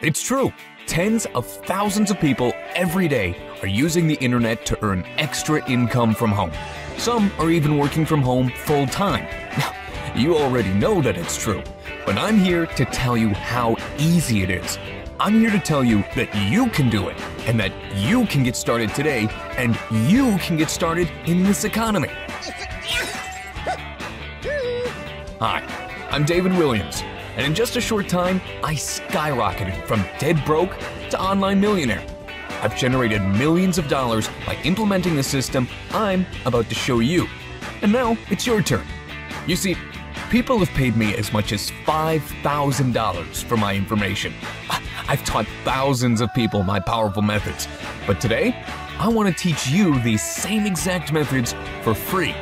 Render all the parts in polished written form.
It's true. Tens of thousands of people every day are using the internet to earn extra income from home. Some are even working from home full time. Now, you already know that it's true, but I'm here to tell you how easy it is. I'm here to tell you that you can do it and that you can get started today and you can get started in this economy. Hi, I'm David Williams, and in just a short time, I skyrocketed from dead broke to online millionaire. I've generated millions of dollars by implementing the system I'm about to show you. And now it's your turn. You see, people have paid me as much as $5,000 for my information. I've taught thousands of people my powerful methods, but today, I want to teach you these same exact methods for free.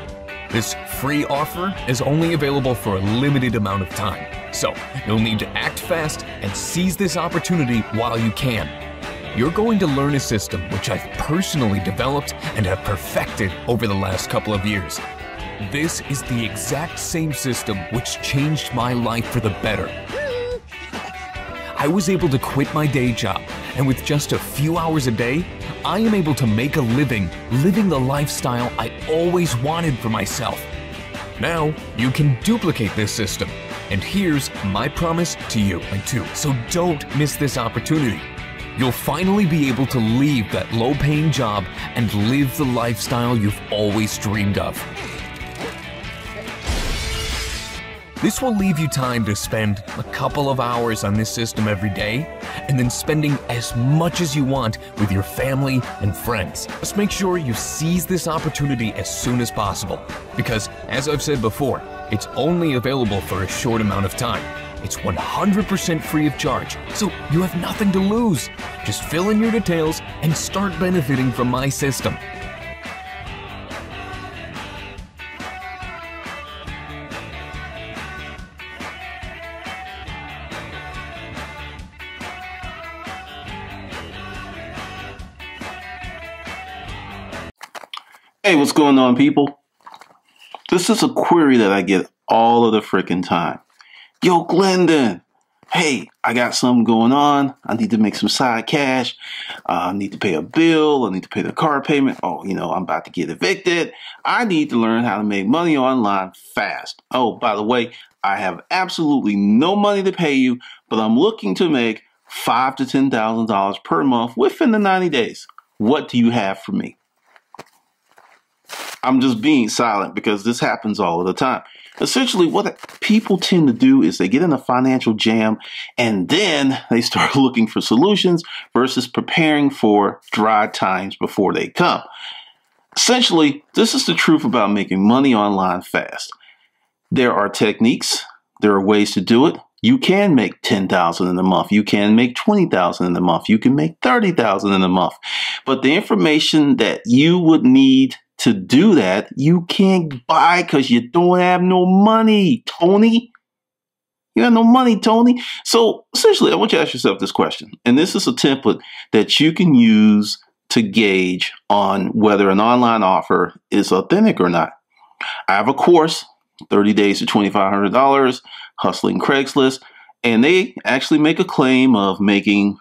This free offer is only available for a limited amount of time, so you'll need to act fast and seize this opportunity while you can. You're going to learn a system which I've personally developed and have perfected over the last couple of years. This is the exact same system which changed my life for the better. I was able to quit my day job, and with just a few hours a day, I am able to make a living living the lifestyle I always wanted for myself. Now, you can duplicate this system, and here's my promise to you too. So don't miss this opportunity. You'll finally be able to leave that low-paying job and live the lifestyle you've always dreamed of. This will leave you time to spend a couple of hours on this system every day, and then spending as much as you want with your family and friends. Just make sure you seize this opportunity as soon as possible, because as I've said before, it's only available for a short amount of time. It's 100% free of charge, so you have nothing to lose. Just fill in your details and start benefiting from my system. Hey, what's going on, people? This is a query that I get all of the freaking time. Yo, Glendon, hey, I got something going on. I need to make some side cash. I need to pay a bill. I need to pay the car payment. Oh, I'm about to get evicted. I need to learn how to make money online fast. Oh, by the way, I have absolutely no money to pay you, but I'm looking to make $5,000 to $10,000 per month within the 90 days. What do you have for me? I'm just being silent because this happens all of the time. Essentially, what people tend to do is they get in a financial jam and then they start looking for solutions versus preparing for dry times before they come. Essentially, this is the truth about making money online fast. There are techniques. There are ways to do it. You can make $10,000 in a month. You can make $20,000 in a month. You can make $30,000 in a month. But the information that you would need to do that, you can't buy because you don't have no money, Tony. You have no money, Tony. So essentially, I want you to ask yourself this question. And this is a template that you can use to gauge on whether an online offer is authentic or not. I have a course, 30 Days to $2,500, Hustling Craigslist, and they actually make a claim of making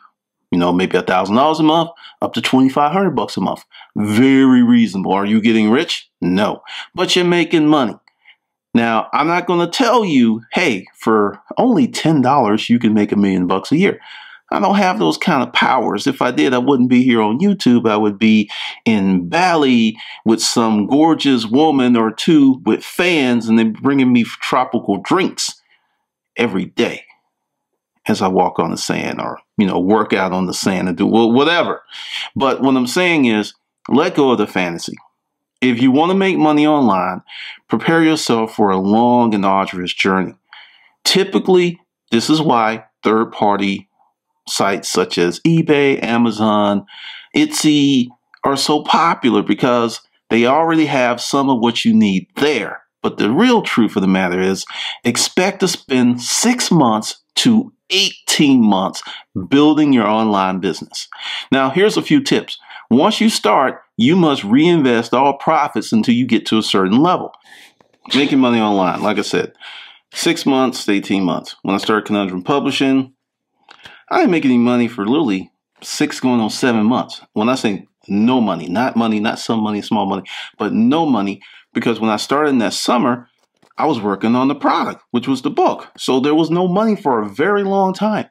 maybe $1,000 a month, up to $2,500 a month. Very reasonable. Are you getting rich? No, but you're making money. Now, I'm not going to tell you, hey, for only $10, you can make $1 million a year. I don't have those kind of powers. If I did, I wouldn't be here on YouTube. I would be in Bali with some gorgeous woman or two with fans, and then bringing me tropical drinks every day as I walk on the sand or, work out on the sand and do whatever. But what I'm saying is, let go of the fantasy. If you want to make money online, prepare yourself for a long and arduous journey. Typically, this is why third-party sites such as eBay, Amazon, Etsy are so popular, because they already have some of what you need there. But the real truth of the matter is, expect to spend 6 months to 18 months building your online business. Now, here's a few tips. Once you start, you must reinvest all profits until you get to a certain level. Making money online, like I said, 6 months to 18 months. When I started Conundrum Publishing, I didn't make any money for literally 6 going on 7 months. When I say no money, not some money, small money, but no money, because when I started in that summer, I was working on the product, which was the book. So there was no money for a very long time.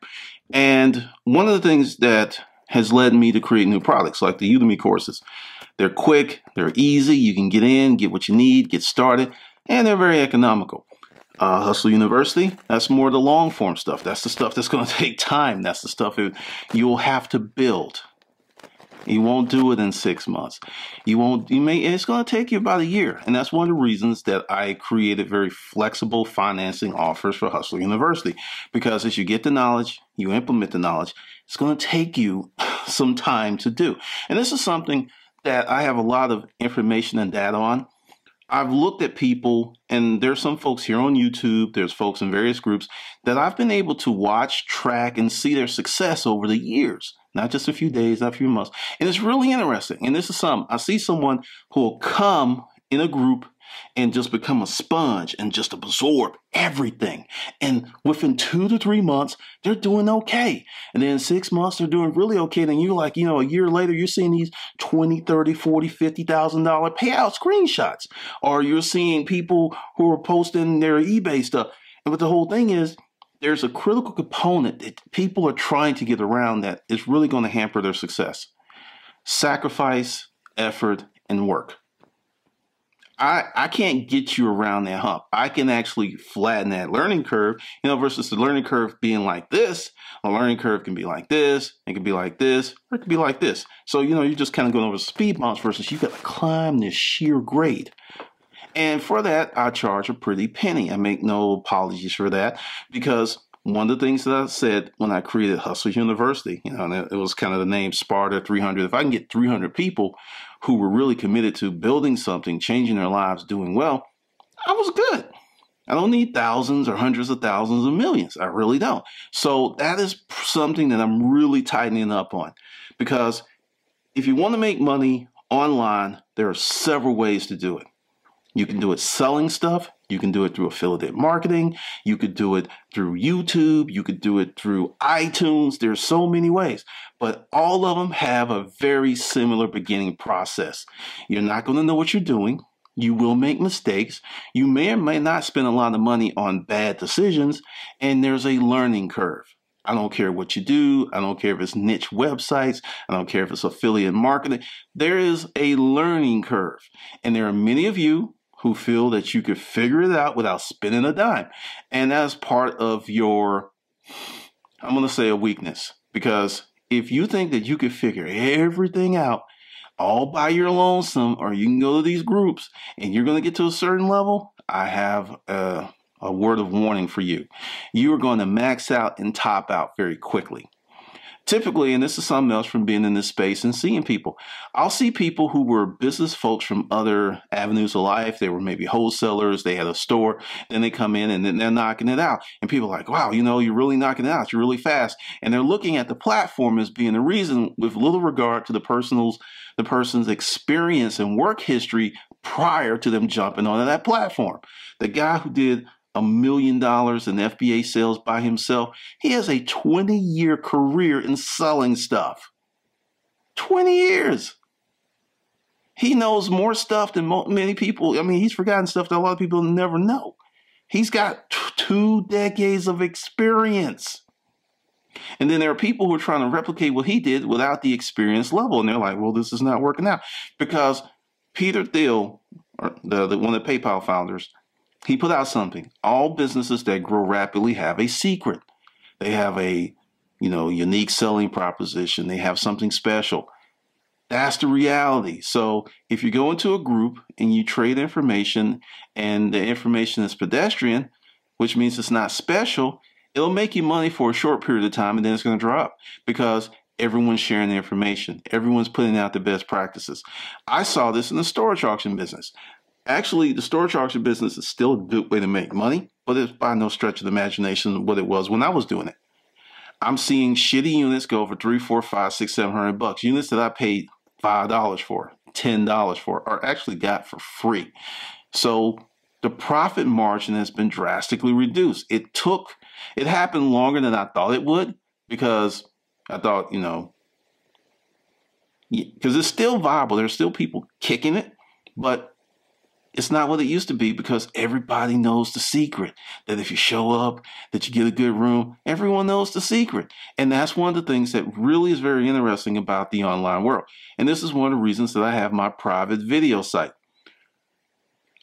And one of the things that has led me to create new products like the Udemy courses, they're quick, they're easy, you can get in, get what you need, get started, and they're very economical. Hustle University, that's more the long form stuff. That's the stuff that's going to take time. That's the stuff you'll have to build. You won't do it in 6 months. It's going to take you about a year. And that's one of the reasons that I created very flexible financing offers for Hustle University. Because as you get the knowledge, you implement the knowledge, it's going to take you some time to do. And this is something that I have a lot of information and data on. I've looked at people, and there's some folks here on YouTube, there's folks in various groups that I've been able to watch, track, and see their success over the years. Not just a few days, not a few months. And it's really interesting. And this is I see someone who will come in a group and just become a sponge and just absorb everything. And within 2 to 3 months, they're doing okay. And then 6 months, they're doing really okay. Then you're like, a year later, you're seeing these $20, $30, $40, $50,000 payout screenshots. Or you're seeing people who are posting their eBay stuff. And but the whole thing is, there's a critical component that people are trying to get around that is really going to hamper their success. Sacrifice, effort, and work. I can't get you around that hump. I can actually flatten that learning curve, versus the learning curve being like this. A learning curve can be like this, it can be like this, or it can be like this. So, you're just kind of going over speed bumps versus you got to climb this sheer grade. And for that, I charge a pretty penny. I make no apologies for that, because one of the things that I said when I created Hustle University, and it was kind of the name Sparta 300. If I can get 300 people who were really committed to building something, changing their lives, doing well, I was good. I don't need thousands or hundreds of thousands or millions. I really don't. So that is something that I'm really tightening up on, because if you want to make money online, there are several ways to do it. You can do it selling stuff. You can do it through affiliate marketing. You could do it through YouTube. You could do it through iTunes. There's so many ways, but all of them have a very similar beginning process. You're not going to know what you're doing. You will make mistakes. You may or may not spend a lot of money on bad decisions, and there's a learning curve. I don't care what you do. I don't care if it's niche websites. I don't care if it's affiliate marketing. There is a learning curve, and there are many of you who feel that you could figure it out without spending a dime. And that's part of your, I'm going to say, a weakness. Because if you think that you could figure everything out all by your lonesome, or you can go to these groups and you're going to get to a certain level, I have a word of warning for you. You are going to max out and top out very quickly. Typically, and this is something else from being in this space and seeing people, I'll see people who were business folks from other avenues of life. They were maybe wholesalers. They had a store. Then they come in and then they're knocking it out. And people are like, wow, you're really knocking it out. You're really fast. And they're looking at the platform as being the reason, with little regard to the person's experience and work history prior to them jumping onto that platform. The guy who did $1 million in FBA sales by himself, he has a 20-year career in selling stuff. 20 years. He knows more stuff than many people. I mean, he's forgotten stuff that a lot of people never know. He's got 2 decades of experience. And then there are people who are trying to replicate what he did without the experience level. And they're like, well, this is not working out. Because Peter Thiel, or one of the PayPal founders, he put out something. All businesses that grow rapidly have a secret. They have a, unique selling proposition. They have something special. That's the reality. So if you go into a group and you trade information and the information is pedestrian, which means it's not special, it'll make you money for a short period of time and then it's going to drop because everyone's sharing the information. Everyone's putting out the best practices. I saw this in the storage auction business. Actually, the storage auction business is still a good way to make money, but it's by no stretch of the imagination what it was when I was doing it. I'm seeing shitty units go for $300, $400, $500, $600, $700. Units that I paid $5 for, $10 for, or actually got for free. So the profit margin has been drastically reduced. It happened longer than I thought it would, because I thought, because it's still viable. There's still people kicking it, but it's not what it used to be because everybody knows the secret. That if you show up, that you get a good room, everyone knows the secret. And that's one of the things that really is very interesting about the online world. And this is one of the reasons that I have my private video site.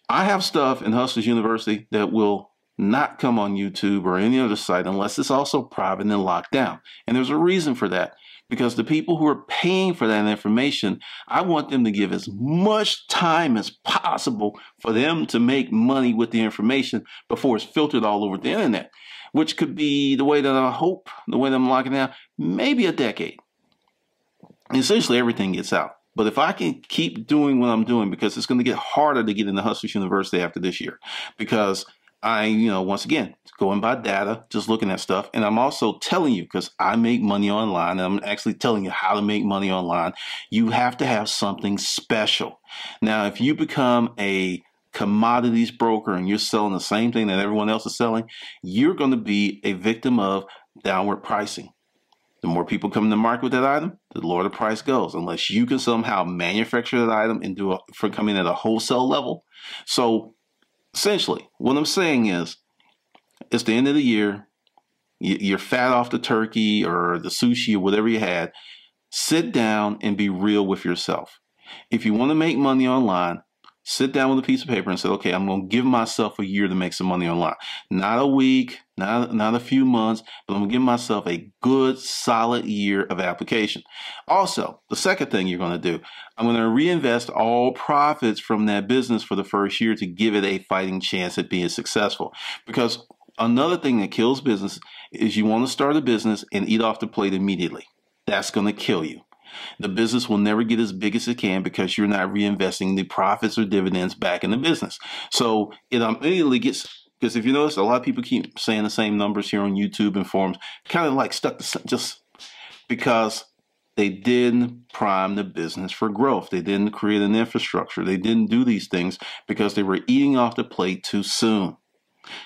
I have stuff in Hustlers University that will not come on YouTube or any other site unless it's also private and locked down. And there's a reason for that. Because the people who are paying for that information, I want them to give as much time as possible for them to make money with the information before it's filtered all over the internet, which could be the way that I hope, the way that I'm locking down, maybe a decade. And essentially everything gets out. But if I can keep doing what I'm doing, because it's going to get harder to get into Hustlers University after this year, because once again, going by data, just looking at stuff. And I'm also telling you, because I make money online, and I'm actually telling you how to make money online, you have to have something special. Now, if you become a commodities broker and you're selling the same thing that everyone else is selling, you're going to be a victim of downward pricing. The more people come in the market with that item, the lower the price goes, unless you can somehow manufacture that item and for coming at a wholesale level. So essentially, what I'm saying is, it's the end of the year, you're fat off the turkey or the sushi or whatever you had. Sit down and be real with yourself. If you want to make money online, sit down with a piece of paper and say, okay, I'm going to give myself a year to make some money online. Not a week, not a few months, but I'm going to give myself a good, solid year of application. Also, the second thing you're going to do, I'm going to reinvest all profits from that business for the first year to give it a fighting chance at being successful. Because another thing that kills business is you want to start a business and eat off the plate immediately. That's going to kill you. The business will never get as big as it can because you're not reinvesting the profits or dividends back in the business. So it immediately gets, because if you notice, a lot of people keep saying the same numbers here on YouTube and forums, kind of like stuck to just because they didn't prime the business for growth. They didn't create an infrastructure. They didn't do these things because they were eating off the plate too soon.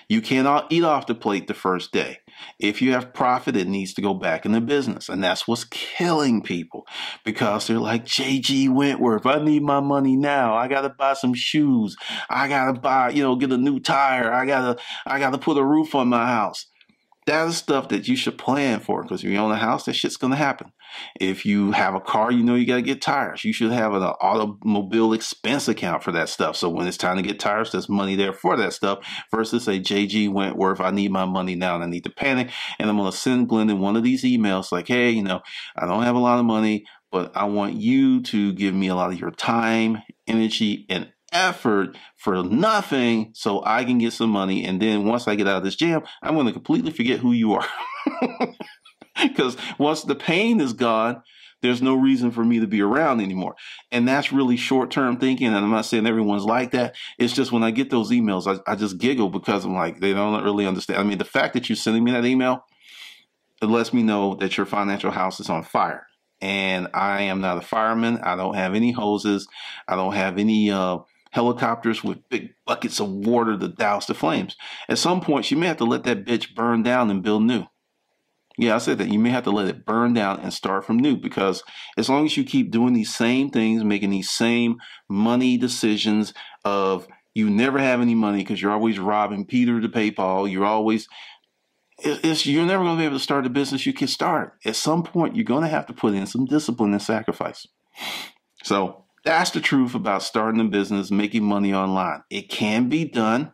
You cannot eat off the plate the first day. If you have profit, it needs to go back in the business. And that's what's killing people because they're like, J.G. Wentworth, I need my money now. I got to buy some shoes. I got to buy, get a new tire. I got to put a roof on my house. That is stuff that you should plan for because if you own a house, that shit's going to happen. If you have a car, you got to get tires. You should have an automobile expense account for that stuff. So when it's time to get tires, there's money there for that stuff versus say, J.G. Wentworth, I need my money now and I need to panic. And I'm going to send Glendon one of these emails like, hey, I don't have a lot of money, but I want you to give me a lot of your time, energy, and effort for nothing so I can get some money. And then once I get out of this jam, I'm going to completely forget who you are. Because once the pain is gone, there's no reason for me to be around anymore. And that's really short-term thinking. And I'm not saying everyone's like that. It's just when I get those emails, I just giggle because I'm like, they don't really understand. I mean, the fact that you're sending me that email, it lets me know that your financial house is on fire. And I am not a fireman. I don't have any hoses. I don't have any helicopters with big buckets of water to douse the flames. At some point, you may have to let that bitch burn down and build new. Yeah, I said that. You may have to let it burn down and start from new because as long as you keep doing these same things, making these same money decisions of you never have any money because you're always robbing Peter to pay Paul, you're never going to be able to start a business you can start. At some point, you're going to have to put in some discipline and sacrifice. So that's the truth about starting a business, making money online. It can be done.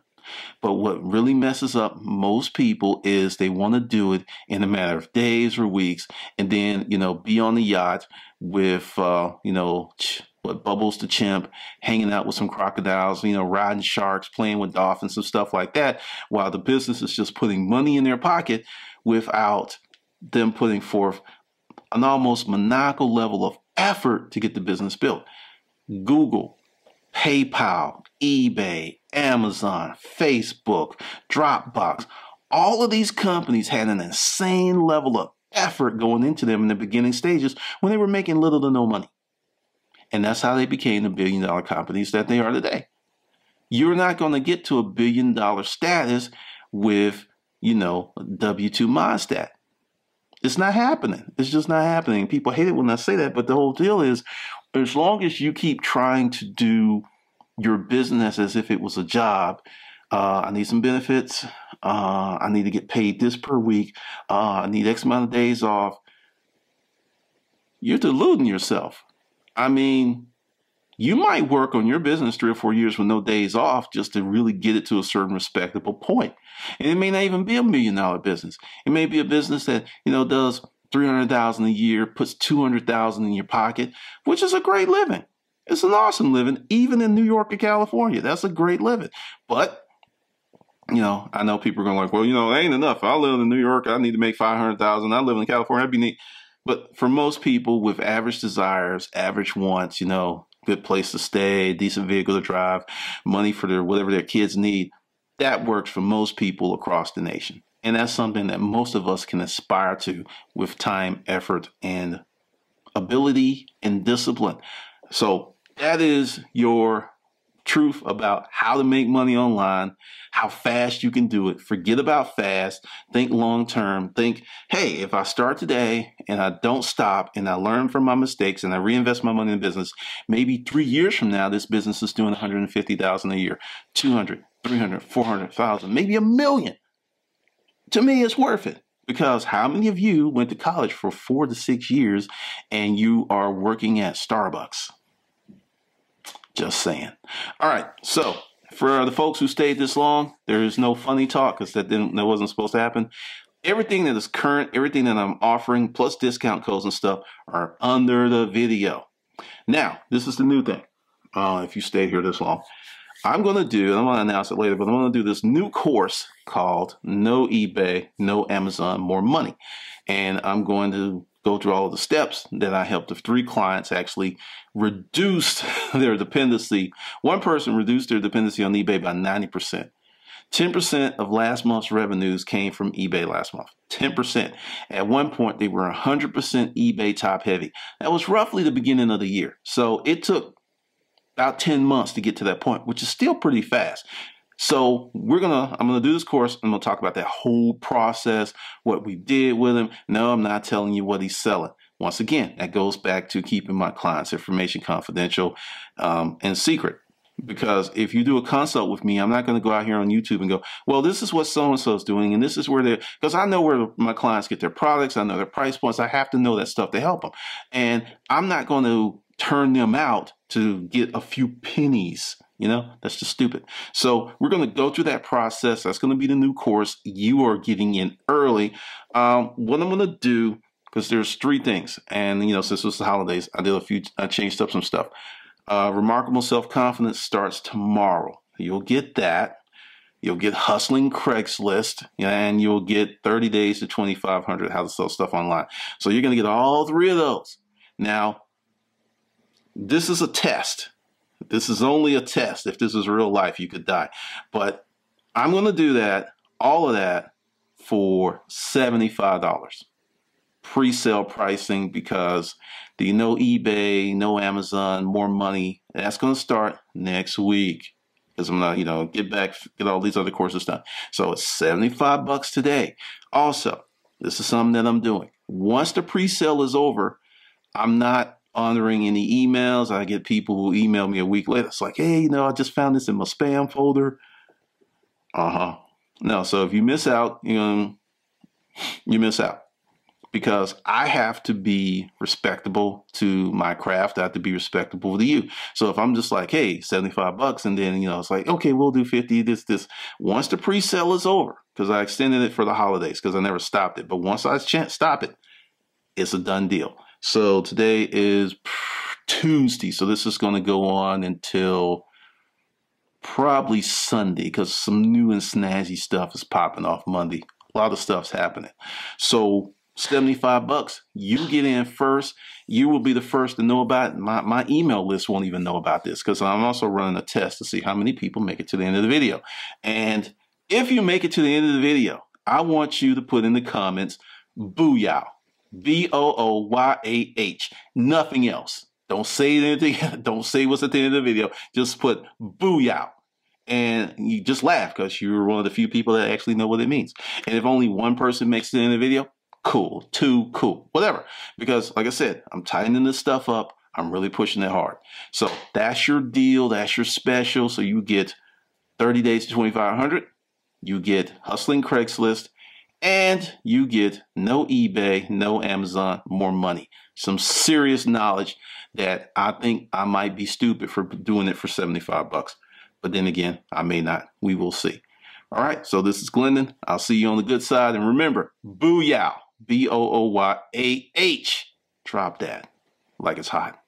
But what really messes up most people is they want to do it in a matter of days or weeks and then, be on the yacht with, Bubbles the chimp, hanging out with some crocodiles, riding sharks, playing with dolphins and stuff like that, while the business is just putting money in their pocket without them putting forth an almost maniacal level of effort to get the business built. Google, PayPal, eBay, Amazon, Facebook, Dropbox, all of these companies had an insane level of effort going into them in the beginning stages when they were making little to no money. And that's how they became the billion-dollar companies that they are today. You're not going to get to a billion-dollar status with, W2 Modstat. It's not happening. It's just not happening. People hate it when I say that, but the whole deal is, as long as you keep trying to do your business as if it was a job, I need some benefits. I need to get paid this per week. I need X amount of days off. You're deluding yourself. I mean, you might work on your business 3 or 4 years with no days off just to really get it to a certain respectable point. And it may not even be $1 million business. It may be a business that, does $300,000 a year, puts $200,000 in your pocket, which is a great living. It's an awesome living, even in New York or California. That's a great living. But, I know people are going like, well, it ain't enough. I live in New York. I need to make $500,000. I live in California. That'd be neat. But for most people with average desires, average wants, good place to stay, decent vehicle to drive, money for whatever their kids need, that works for most people across the nation. And that's something that most of us can aspire to with time, effort, and ability and discipline. So that is your truth about how to make money online, how fast you can do it. Forget about fast. Think long term. Think, hey, if I start today and I don't stop and I learn from my mistakes and I reinvest my money in business, maybe 3 years from now, this business is doing $150,000 a year, 200, 300, 400,000, maybe $1 million. To me, it's worth it. Because how many of you went to college for 4 to 6 years and you are working at Starbucks? Just saying. All right. So for the folks who stayed this long, there is no funny talk because that wasn't supposed to happen. Everything that is current, everything that I'm offering, plus discount codes and stuff are under the video. Now, this is the new thing. If you stayed here this long, I'm going to announce it later, but I'm going to do this new course called No eBay, No Amazon, More Money. And I'm going to go through all of the steps that I helped the 3 clients actually reduce their dependency. One person reduced their dependency on eBay by 90%. 10% of last month's revenues came from eBay last month. 10%. At one point, they were 100% eBay top heavy. That was roughly the beginning of the year. So it took about 10 months to get to that point, which is still pretty fast. So I'm gonna do this course. I'm gonna talk about that whole process, what we did with him. No, I'm not telling you what he's selling. Once again, that goes back to keeping my clients' information confidential and secret. Because if you do a consult with me, I'm not going to go out here on YouTube and go, well, this is what so-and-so is doing, and this is where because I know where my clients get their products. I know their price points. I have to know that stuff to help them. And I'm not going to turn them out to get a few pennies. That's just stupid. So we're going to go through that process. That's going to be the new course. You are getting in early. What I'm going to do, because there's 3 things. And, since it's the holidays, I changed up some stuff. Remarkable Self-Confidence starts tomorrow. You'll get that. You'll get Hustling Craigslist, and you'll get 30 days to 2,500 how to sell stuff online. So you're going to get all 3 of those. Now, this is a test. This is only a test. If this is real life, you could die. But I'm going to do that, all of that, for $75. Pre-sale pricing, because the No eBay, No Amazon, More Money, that's going to start next week. Because I'm not, get all these other courses done. So it's $75 today. Also, this is something that I'm doing. Once the pre-sale is over, I'm not honoring any emails. I get people who email me a week later. It's like, hey, I just found this in my spam folder. No, so if you miss out, you miss out. Because I have to be respectable to my craft. I have to be respectable to you. So if I'm just like, hey, $75, and then, it's like, okay, we'll do 50, this. Once the pre-sale is over, because I extended it for the holidays, because I never stopped it. But once I stop it, it's a done deal. So today is Tuesday. So this is going to go on until probably Sunday, because some new and snazzy stuff is popping off Monday. A lot of stuff's happening. So $75, you get in first. You will be the first to know about it. My email list won't even know about this, because I'm also running a test to see how many people make it to the end of the video. And if you make it to the end of the video, I want you to put in the comments, Booyah. B-O-O-Y-A-H. Nothing else. Don't say anything. Don't say what's at the end of the video. Just put Booyah. And you just laugh, because you're one of the few people that actually know what it means. And if only one person makes it in the video, cool, 2, cool, whatever. Because like I said, I'm tightening this stuff up. I'm really pushing it hard. So that's your deal. That's your special. So you get 30 days to 2,500. You get Hustling Craigslist. And you get no eBay, no Amazon, more money. Some serious knowledge that I think I might be stupid for doing it for 75 bucks. But then again, I may not. We will see. All right. So this is Glendon. I'll see you on the good side. And remember, booyah, Booyah. Drop that like it's hot.